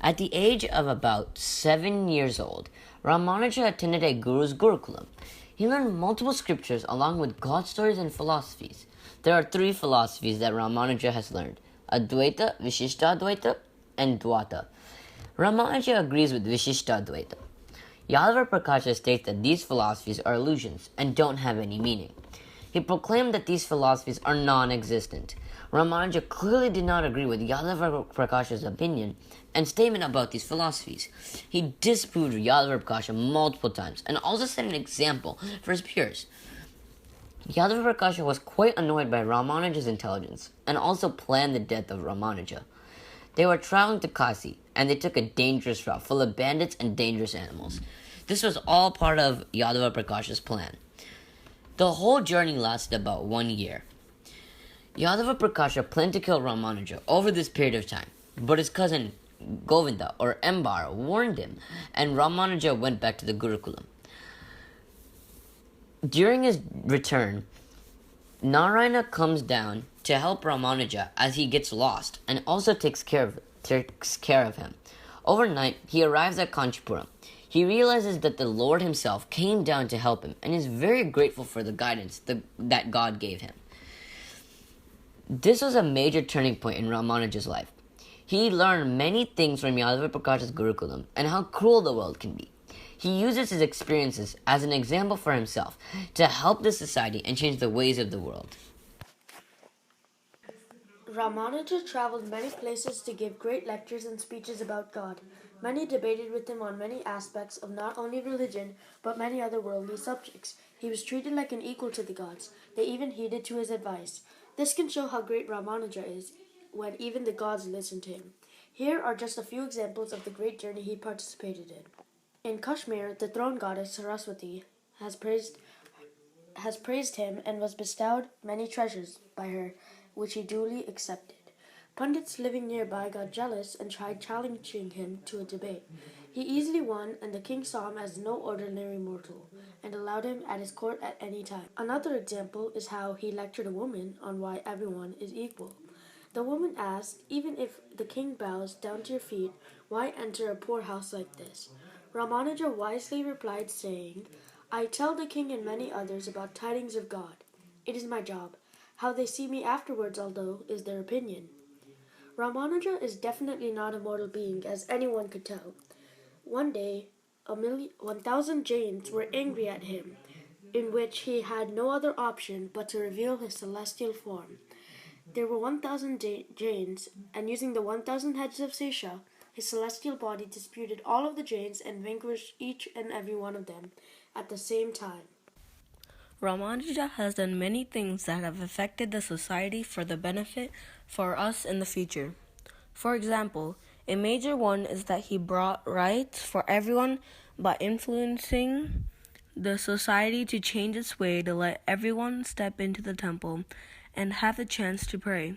At the age of about 7 years old, Ramanuja attended a guru's gurukulam. He learned multiple scriptures along with God stories and philosophies. There are three philosophies that Ramanuja has learned: Advaita, Vishishtadvaita, and Dvaita. Ramanuja agrees with Vishishtadvaita. Yadava Prakasha states that these philosophies are illusions and don't have any meaning. He proclaimed that these philosophies are non-existent. Ramanuja clearly did not agree with Yadava Prakasha's opinion and statement about these philosophies. He disproved Yadava Prakasha multiple times and also set an example for his peers. Yadava Prakasha was quite annoyed by Ramanuja's intelligence and also planned the death of Ramanuja. They were traveling to Kasi, and they took a dangerous route full of bandits and dangerous animals. This was all part of Yadava Prakasha's plan. The whole journey lasted about 1 year. Yadava Prakasha planned to kill Ramanuja over this period of time, but his cousin Govinda or Embar warned him, and Ramanuja went back to the Gurukulam. During his return, Narayana comes down to help Ramanuja as he gets lost and also takes care of him. Overnight, he arrives at Kanchipuram. He realizes that the Lord himself came down to help him and is very grateful for the guidance that God gave him. This was a major turning point in Ramanuja's life. He learned many things from Yadava Prakasha's Gurukulam and how cruel the world can be. He uses his experiences as an example for himself to help the society and change the ways of the world. Ramanuja traveled many places to give great lectures and speeches about God. Many debated with him on many aspects of not only religion, but many other worldly subjects. He was treated like an equal to the gods. They even heeded to his advice. This can show how great Ramanuja is, when even the gods listened to him. Here are just a few examples of the great journey he participated in. In Kashmir, the throne goddess Saraswati has praised him and was bestowed many treasures by her, which he duly accepted. Pundits living nearby got jealous and tried challenging him to a debate. He easily won, and the king saw him as no ordinary mortal, and allowed him at his court at any time. Another example is how he lectured a woman on why everyone is equal. The woman asked, "Even if the king bows down to your feet, why enter a poor house like this?" Ramanuja wisely replied, saying, "I tell the king and many others about tidings of God. It is my job. How they see me afterwards, although, is their opinion." Ramanuja is definitely not a mortal being, as anyone could tell. One day, 1,000 Jains were angry at him, in which he had no other option but to reveal his celestial form. There were 1,000 Jains, and using the 1,000 heads of Sesha, his celestial body disputed all of the Jains and vanquished each and every one of them at the same time. Ramanuja has done many things that have affected the society for the benefit for us in the future. For example, a major one is that he brought rights for everyone by influencing the society to change its way to let everyone step into the temple and have the chance to pray.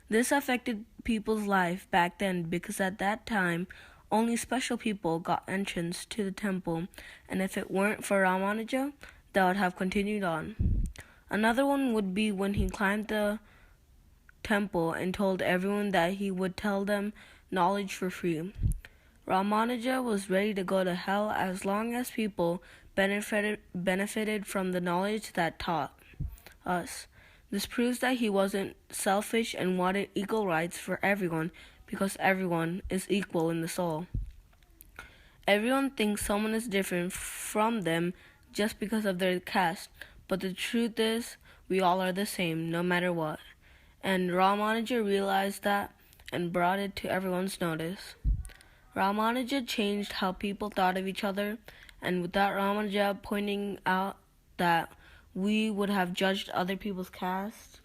This affected people's life back then because at that time, only special people got entrance to the temple, and if it weren't for Ramanuja, that would have continued on. Another one would be when he climbed the temple and told everyone that he would tell them knowledge for free. Ramanuja was ready to go to hell as long as people benefited from the knowledge that taught us. This proves that he wasn't selfish and wanted equal rights for everyone because everyone is equal in the soul. Everyone thinks someone is different from them just because of their caste, but the truth is, we all are the same, no matter what. And Ramanuja realized that and brought it to everyone's notice. Ramanuja changed how people thought of each other, and without Ramanuja pointing out that we would have judged other people's caste,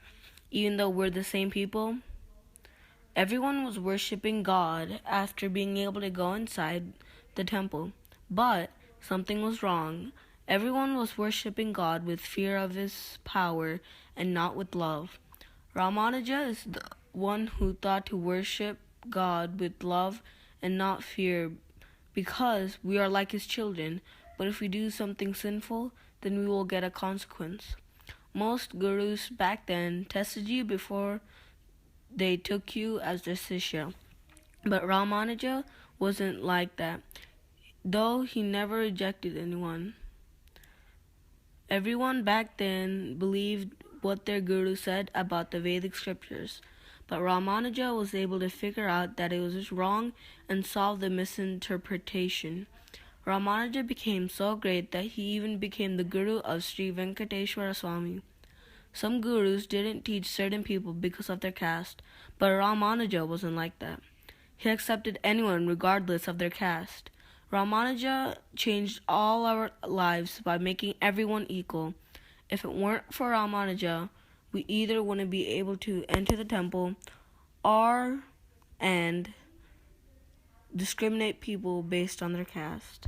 even though we're the same people, everyone was worshipping God after being able to go inside the temple. But something was wrong. Everyone was worshipping God with fear of his power and not with love. Ramanuja is the one who thought to worship God with love and not fear because we are like his children, but if we do something sinful, then we will get a consequence. Most gurus back then tested you before they took you as their sishya. But Ramanuja wasn't like that, though he never rejected anyone. Everyone back then believed what their guru said about the Vedic scriptures, but Ramanuja was able to figure out that it was wrong and solve the misinterpretation. Ramanuja became so great that he even became the guru of Sri Venkateswara Swami. Some gurus didn't teach certain people because of their caste, but Ramanuja wasn't like that. He accepted anyone regardless of their caste. Ramanuja changed all our lives by making everyone equal. If it weren't for Ramanuja, we either wouldn't be able to enter the temple or and discriminate people based on their caste.